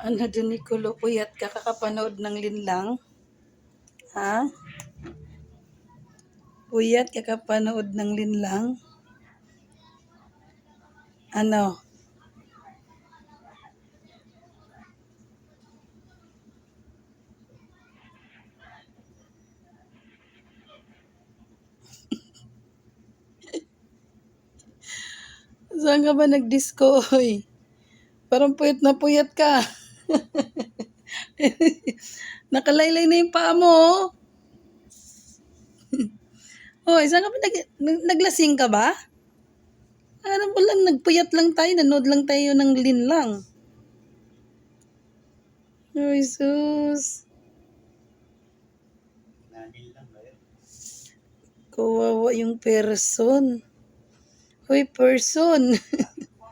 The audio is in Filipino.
Ano dun, Nicolo? Puyat ka kakapanood ng linlang? Ha? Puyat ka kakapanood ng linlang? Ano? Saan ka ba nag-disco, oy? Parang puyat na puyat ka. Nakalaylay na yung paa mo, oh. Hoy, saan ka ba naglasing ka ba? Ano mo lang, nagpuyat lang tayo, nanood lang tayo ng linlang. Ay, sus. Kawawa yung person. Hoy, person.